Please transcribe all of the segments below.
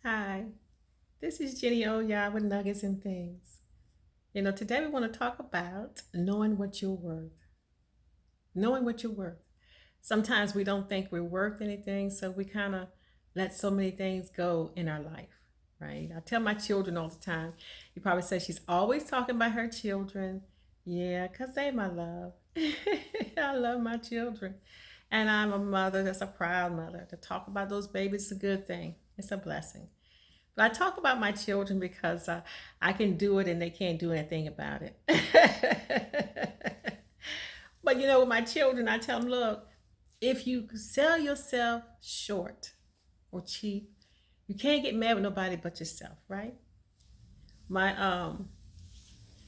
Hi, this is Jenny Oya with Nuggets and Things. Today we want to talk about knowing what you're worth. Knowing what you're worth. Sometimes we don't think we're worth anything, so we kind of let so many things go in our life, right? I tell my children all the time. You probably say she's always talking about her children. Yeah, because they my love. I love my children. And I'm a mother that's a proud mother. To talk about those babies is a good thing, it's a blessing. But I talk about my children because I can do it and they can't do anything about it. But with my children, I tell them, look, if you sell yourself short or cheap, you can't get mad with nobody but yourself, right? My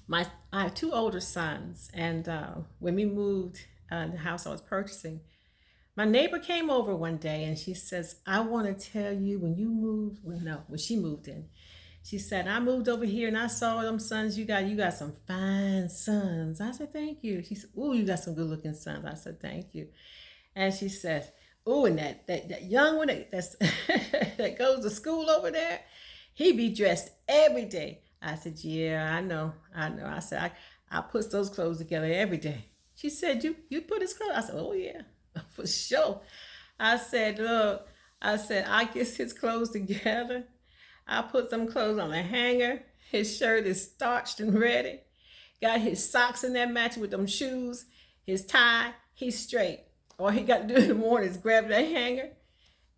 my I have two older sons, and when we moved in the house I was purchasing, my neighbor came over one day and she says, I want to tell you when you moved, well, no, when she moved in, she said, I moved over here and I saw them sons you got some fine sons. I said, thank you. She said, ooh, you got some good looking sons. I said, thank you. And she says, ooh, and that young one that's that goes to school over there, he be dressed every day. I said, yeah, I know. I said, I put those clothes together every day. She said, you put his clothes? I said, oh yeah, for sure. I said, look, I get his clothes together. I put some clothes on a hanger. His shirt is starched and ready. Got his socks in there matching with them shoes. His tie, he's straight. All he got to do in the morning is grab that hanger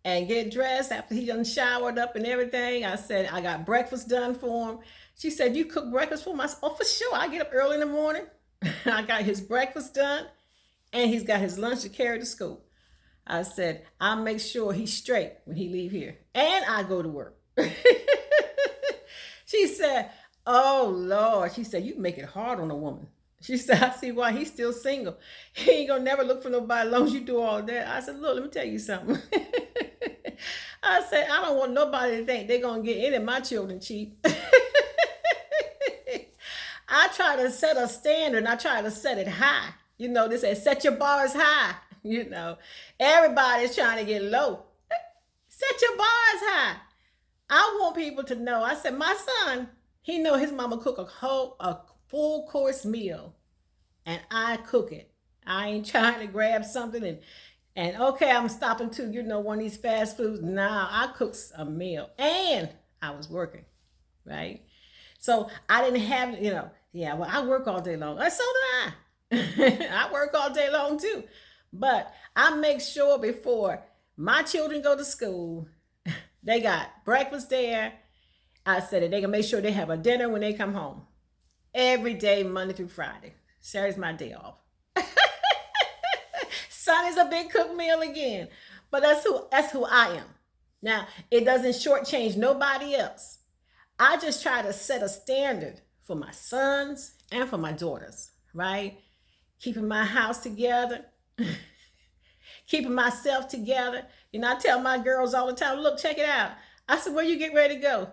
and get dressed after he done showered up and everything. I said, I got breakfast done for him. She said, you cook breakfast for him? I said, oh, for sure. I get up early in the morning. I got his breakfast done and he's got his lunch to carry to school. I said, I'll make sure he's straight when he leave here. And I go to work. She said, oh Lord. She said, you make it hard on a woman. She said, I see why he's still single. He ain't gonna never look for nobody as long as you do all that. I said, look, let me tell you something. I said, I don't want nobody to think they're gonna get any of my children cheap. I try to set a standard and I try to set it high. They say set your bars high. Everybody's trying to get low. Set your bars high. I want people to know. I said, my son, he know his mama cook a full course meal, and I cook it. I ain't trying to grab something and okay, I'm stopping to one of these fast foods. Nah, I cook a meal, and I was working, right? So I didn't have yeah. Well, I work all day long. So did I. I work all day long too, but I make sure before my children go to school, they got breakfast there. I said that they can make sure they have a dinner when they come home. Every day, Monday through Friday. Saturday's my day off. Sunday's a big cook meal again. But that's who I am. Now, it doesn't shortchange nobody else. I just try to set a standard for my sons and for my daughters, right? Keeping my house together, keeping myself together. I tell my girls all the time, look, check it out. I said, where you get ready to go?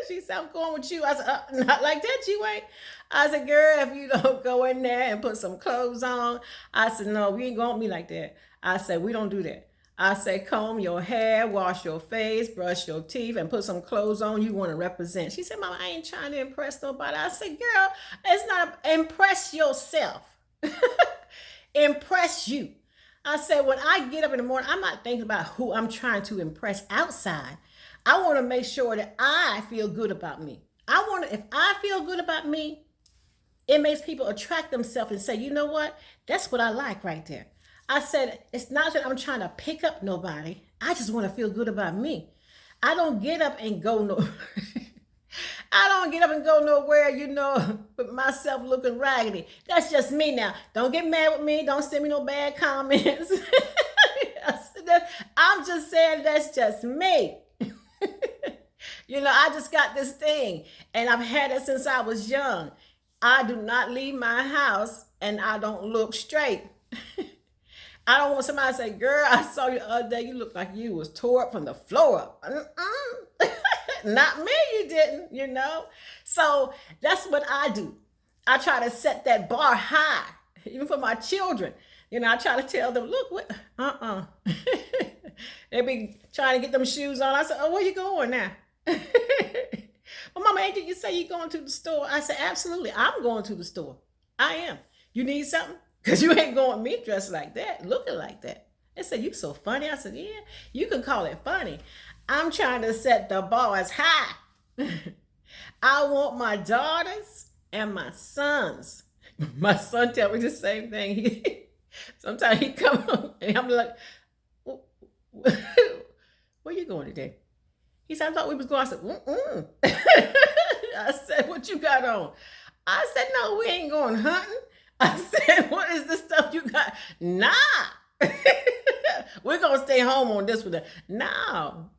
She said, I'm going with you. I said, not like that, you ain't. I said, girl, if you don't go in there and put some clothes on. I said, no, you ain't going with me like that. I said, we don't do that. I said, comb your hair, wash your face, brush your teeth, and put some clothes on you want to represent. She said, Mama, I ain't trying to impress nobody. I said, girl, it's not impress yourself. Impress you. I said, when I get up in the morning, I'm not thinking about who I'm trying to impress outside. I want to make sure that I feel good about me. If I feel good about me, it makes people attract themselves and say, you know what? That's what I like right there. I said, it's not that I'm trying to pick up nobody. I just want to feel good about me. I don't get up and go no. I don't get up and go nowhere, with myself looking raggedy. That's just me now. Don't get mad with me. Don't send me no bad comments. I'm just saying that's just me. I just got this thing, and I've had it since I was young. I do not leave my house, and I don't look straight. I don't want somebody to say, girl, I saw you the other day. You look like you was tore up from the floor up. Not me, you didn't. So that's what I do. I try to set that bar high, even for my children. I try to tell them, look, what, They be trying to get them shoes on. I said, oh, where you going now? Well, Mama, ain't you say you going to the store? I said, absolutely. I'm going to the store. I am. You need something? Because you ain't going me dressed like that, looking like that. They said, you so funny. I said, yeah, you can call it funny. I'm trying to set the bar as high. I want my daughters and my sons. My son tell me the same thing. Sometimes he come home and I'm like, where you going today? He said, I thought we was going. I said, mm-mm. I said, what you got on? I said, no, we ain't going hunting. I said, what is this stuff you got? Nah. We're going to stay home on this one. No.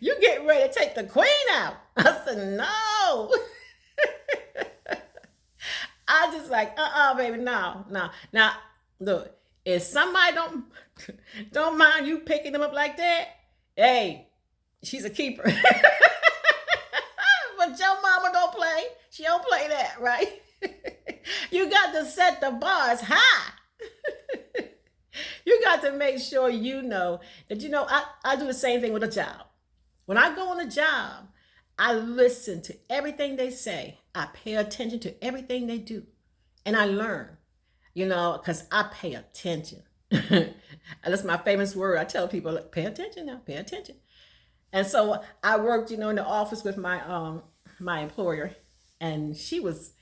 You getting ready to take the queen out. I said, no. I just like, baby, no. Now, look, if somebody don't mind you picking them up like that, hey, she's a keeper. But your mama don't play. She don't play that, right? You got to set the bars high. You got to make sure you know that, I do the same thing with a job. When I go on a job, I listen to everything they say. I pay attention to everything they do. And I learn, because I pay attention. That's my famous word. I tell people, pay attention now, pay attention. And so I worked, in the office with my my employer, and she was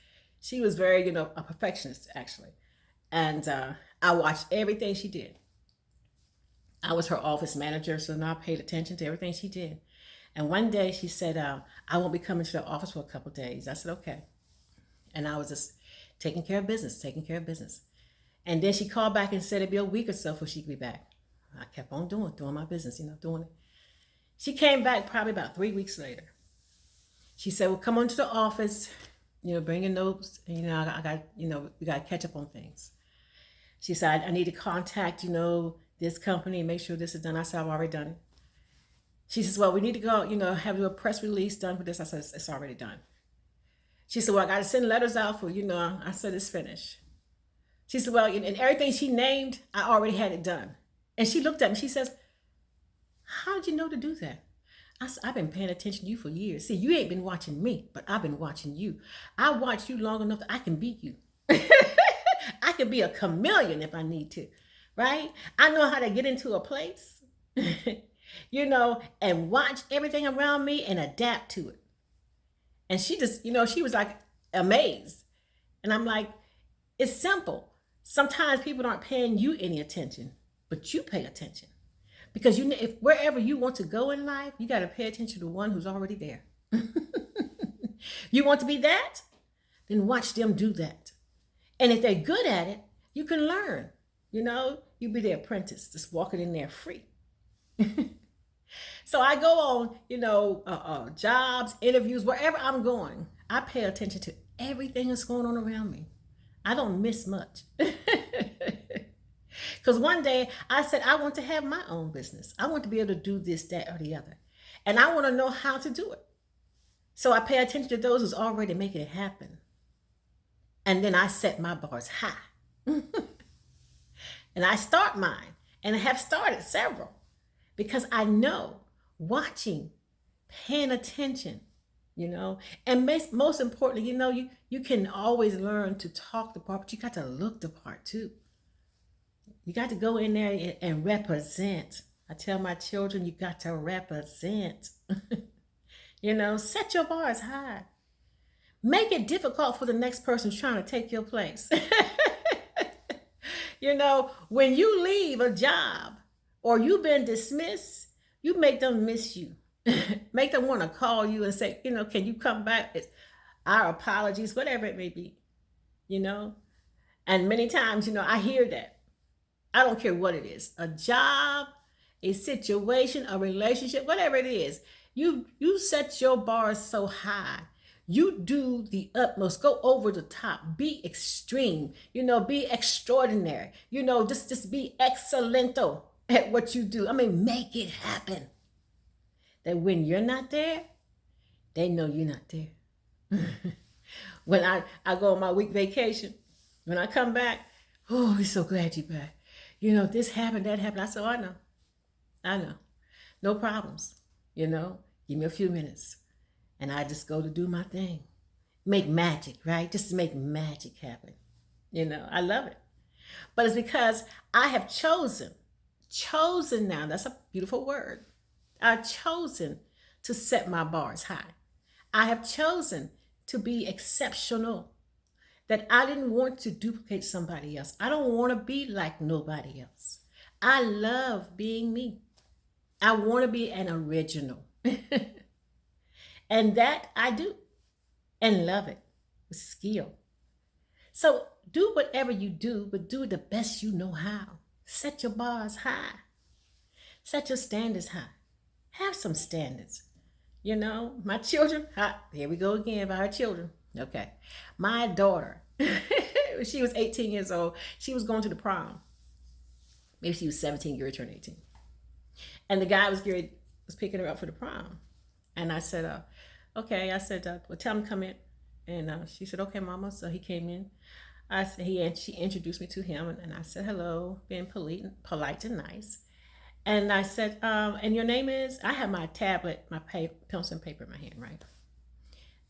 very, a perfectionist actually. And I watched everything she did. I was her office manager, so now I paid attention to everything she did. And one day she said, I won't be coming to the office for a couple of days. I said, okay. And I was just taking care of business. And then she called back and said it'd be a week or so before she'd be back. I kept on doing my business, doing it. She came back probably about 3 weeks later. She said, well, come on to the office, bring your notes. And, I got, we got to catch up on things. She said, I need to contact, this company and make sure this is done. I said, I've already done it. She says, well, we need to go, have a press release done for this. I said, it's already done. She said, well, I got to send letters out for, I said, it's finished. She said, well, and everything she named, I already had it done. And she looked at me, she says, how did you know to do that? I said, I've been paying attention to you for years. See, you ain't been watching me, but I've been watching you. I watched you long enough that I can beat you. I can be a chameleon if I need to, right? I know how to get into a place, and watch everything around me and adapt to it. And she just, she was like amazed. And I'm like, it's simple. Sometimes people aren't paying you any attention, but you pay attention. Because if wherever you want to go in life, you got to pay attention to the one who's already there. You want to be that? Then watch them do that. And if they're good at it, you can learn. You be their apprentice, just walking in there free. So I go on, jobs, interviews, wherever I'm going. I pay attention to everything that's going on around me. I don't miss much. Because one day I said, I want to have my own business. I want to be able to do this, that, or the other. And I want to know how to do it. So I pay attention to those who's already making it happen. And then I set my bars high. And I start mine. And I have started several. Because I know watching, paying attention, and most importantly, you can always learn to talk the part, but you got to look the part too. You got to go in there and represent. I tell my children, you got to represent. Set your bars high. Make it difficult for the next person trying to take your place. When you leave a job or you've been dismissed, you make them miss you. Make them want to call you and say, can you come back? Our apologies, whatever it may be, And many times, I hear that. I don't care what it is, a job, a situation, a relationship, whatever it is. You set your bars so high. You do the utmost, go over the top, be extreme, be extraordinary, just be excellento at what you do. Make it happen. That when you're not there, they know you're not there. When I go on my week vacation, when I come back, oh, we're so glad you're back. This happened, that happened. I said, oh, I know. I know. No problems. You know, give me a few minutes and I just go to do my thing. Make magic, right? Just to make magic happen. You know, I love it. But it's because I have chosen now, that's a beautiful word. I've chosen to set my bars high. I have chosen to be exceptional, that I didn't want to duplicate somebody else. I don't want to be like nobody else. I love being me. I want to be an original. And that I do and love it with skill. So do whatever you do, but do it the best you know how. Set your bars high. Set your standards high. Have some standards. You know, my children, here we go again about our children. Okay. My daughter, she was 18 years old. She was going to the prom. Maybe she was 17, year turned 18. And the guy was picking her up for the prom. And I said, okay. I said, well, tell him to come in. And she said, okay, mama. So he came in. She introduced me to him, and I said hello, being polite and nice. And I said, and your name is? I have my tablet, my pencil and paper in my hand, right?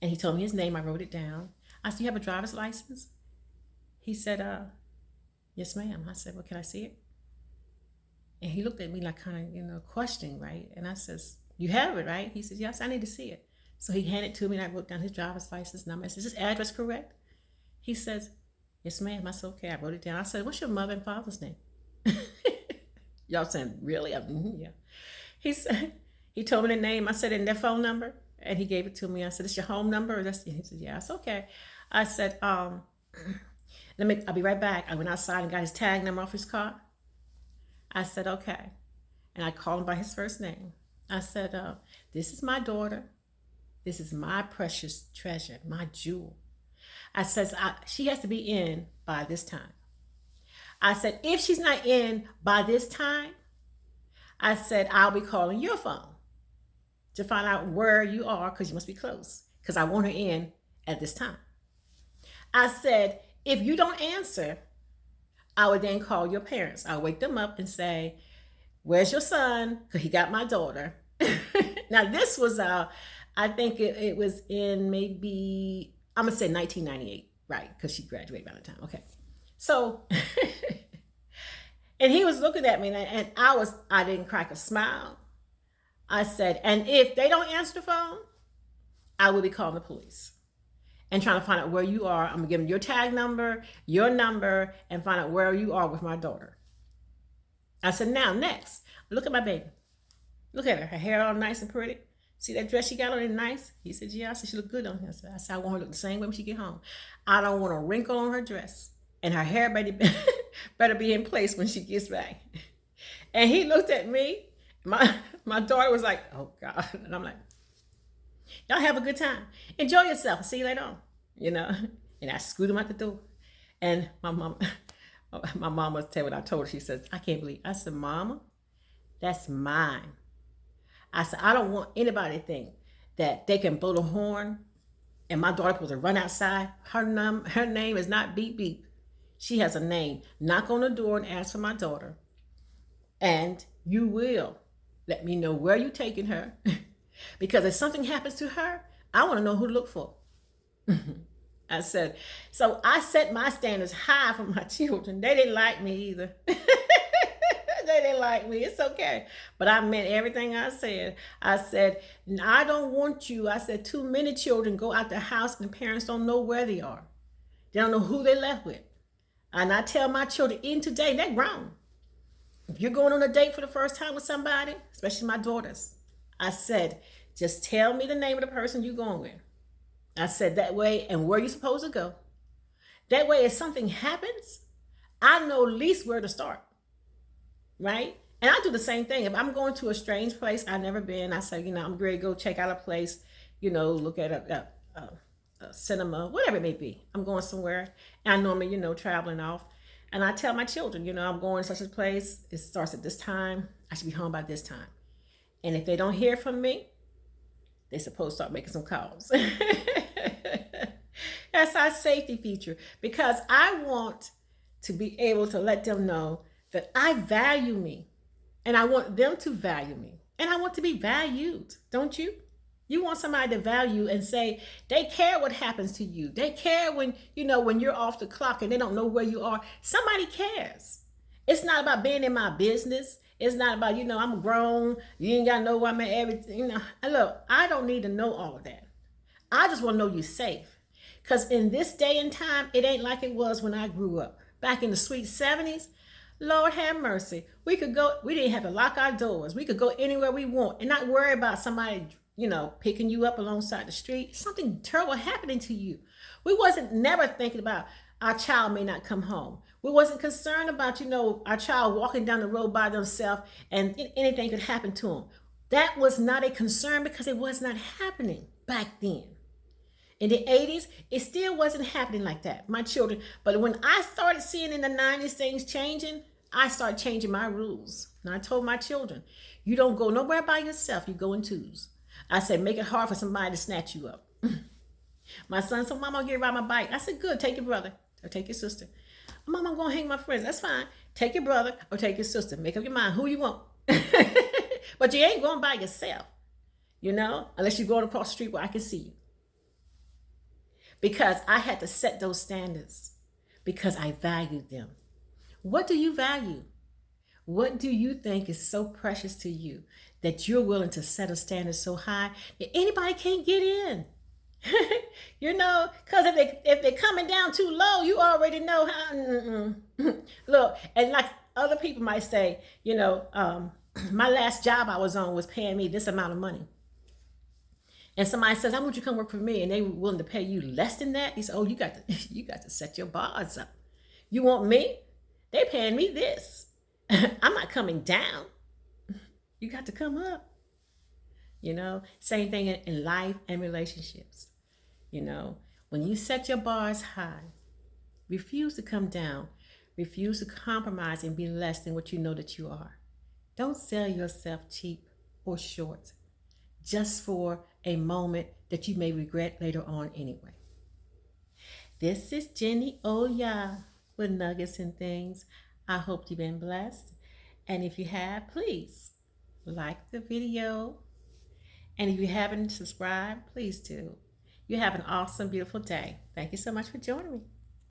And he told me his name. I wrote it down. I said, you have a driver's license? He said, yes, ma'am. I said, well, can I see it? And he looked at me like kind of, questioning, right? And I says, you have it, right? He says, yes, I need to see it. So he handed it to me, and I wrote down his driver's license number. I said, is this address correct? He says, yes, ma'am. I said, okay. I wrote it down. I said, what's your mother and father's name? Y'all saying, really? Yeah. He told me the name. I said, and their phone number? And he gave it to me. I said, it's your home number? He said, yeah, it's okay. I said, I'll be right back. I went outside and got his tag number off his car. I said, okay. And I called him by his first name. I said, this is my daughter. This is my precious treasure, my jewel. I said, she has to be in by this time. I said, if she's not in by this time, I said, I'll be calling your phone to find out where you are, because you must be close, because I want her in at this time. I said, if you don't answer, I would then call your parents. I'll wake them up and say, where's your son? Because he got my daughter. Now, this was, I think it was in maybe, I'm going to say 1998, right? Because she graduated by the time. Okay. So, and he was looking at me, and I didn't crack a smile. I said, and if they don't answer the phone, I will be calling the police and trying to find out where you are. I'm gonna give them your tag number, your number, and find out where you are with my daughter. I said, now next, look at my baby. Look at her. Her hair all nice and pretty. See that dress she got on? It nice? He said, yeah. I said, she look good on her. I said, I want her to look the same way when she get home. I don't want a wrinkle on her dress. And her hair better be in place when she gets back. And he looked at me. My daughter was like, oh God. And I'm like, y'all have a good time. Enjoy yourself. See you later on. And I scooted him out the door. And my mom was telling what I told her. She says, I can't believe. I said, Mama, that's mine. I said, I don't want anybody to think that they can blow the horn and my daughter was to run outside. Her name is not Beep Beep. She has a name. Knock on the door and ask for my daughter. And you will let me know where you're taking her. Because if something happens to her, I want to know who to look for. I said, so I set my standards high for my children. They didn't like me either. They didn't like me. It's okay. But I meant everything I said. I said, I don't want you. I said, too many children go out the house and the parents don't know where they are. They don't know who they left with. And I tell my children, even today, they're grown. If you're going on a date for the first time with somebody, especially my daughters, I said, just tell me the name of the person you're going with. I said that way, and where you're supposed to go. That way, if something happens, I know at least where to start. Right? And I do the same thing. If I'm going to a strange place I've never been, I say, I'm ready to go check out a place, look at a cinema, whatever it may be. I'm going somewhere. And I normally, traveling off. And I tell my children, I'm going to such a place. It starts at this time. I should be home by this time. And if they don't hear from me, they're supposed to start making some calls. That's our safety feature. Because I want to be able to let them know that I value me. And I want them to value me. And I want to be valued, don't you? You want somebody to value and say they care what happens to you. They care when, when you're off the clock and they don't know where you are. Somebody cares. It's not about being in my business. It's not about, I'm grown. You ain't got to know where I'm at, everything. Look, I don't need to know all of that. I just want to know you're safe. Because in this day and time, it ain't like it was when I grew up. Back in the sweet 70s, Lord have mercy. We didn't have to lock our doors. We could go anywhere we want and not worry about somebody, picking you up alongside the street. Something terrible happening to you. We wasn't never thinking about our child may not come home. We wasn't concerned about, our child walking down the road by themselves and anything could happen to them. That was not a concern because it was not happening back then. In the 80s, it still wasn't happening like that, my children. But when I started seeing in the 90s things changing, I started changing my rules. And I told my children, you don't go nowhere by yourself, you go in twos. I said, make it hard for somebody to snatch you up. My son said, Mom, I'll get ride my bike. I said, good, take your brother or take your sister. Mom, I'm going to hang with my friends. That's fine. Take your brother or take your sister. Make up your mind who you want. But you ain't going by yourself, unless you're going across the street where I can see you. Because I had to set those standards because I valued them. What do you value? What do you think is so precious to you that you're willing to set a standard so high that anybody can't get in? Because if they're coming down too low, you already know how. Look, and like other people might say, my last job I was on was paying me this amount of money. And somebody says, I want you to come work for me, and they were willing to pay you less than that. He said, oh, you got to set your bars up. You want me? They paying me this. I'm not coming down. You got to come up. Same thing in life and relationships. When you set your bars high, refuse to come down. Refuse to compromise and be less than what you know that you are. Don't sell yourself cheap or short just for a moment that you may regret later on anyway. This is Jenny Oya with Nuggets and Things. I hope you've been blessed. And if you have, please like the video. And if you haven't subscribed, please do. You have an awesome, beautiful day. Thank you so much for joining me.